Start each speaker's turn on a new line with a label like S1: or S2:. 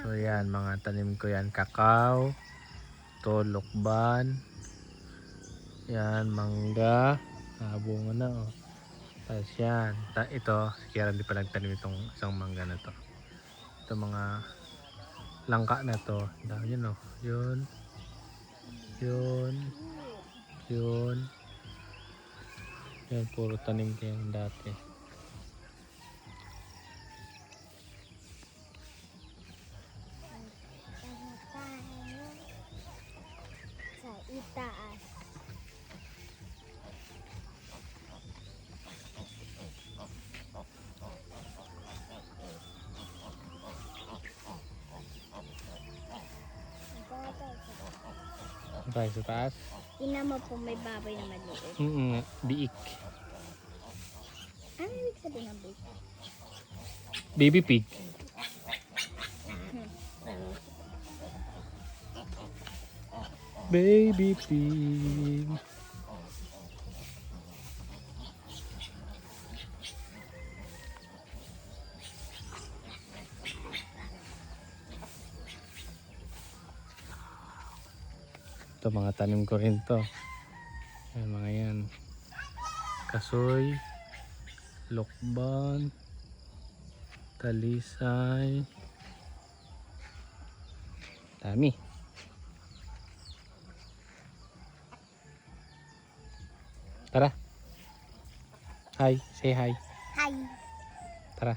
S1: So yan, mga tanim ko yan. Kakao, to lokban, yan, mangga, bunga na oh. Tapos yan, ito, si Kieran di pa nagtanim itong isang mangga na to. Ito mga langka na to. Yun oh, yun, yun, yun. Yan, puro tanim ko yan dati.
S2: Sa itaas.
S1: Tayo sa taas.
S2: Tingnan mo po, may baboy na maliit.
S1: Biik.
S2: Ano ibig sabihin ng baboy?
S1: Baby pig. Baby pig. Ito mga tanim ko rin to. Ayan, mga yan. Kasoy, lokban, talisay. Dami. Tara. Hi, say hi.
S2: Hi.
S1: Tara.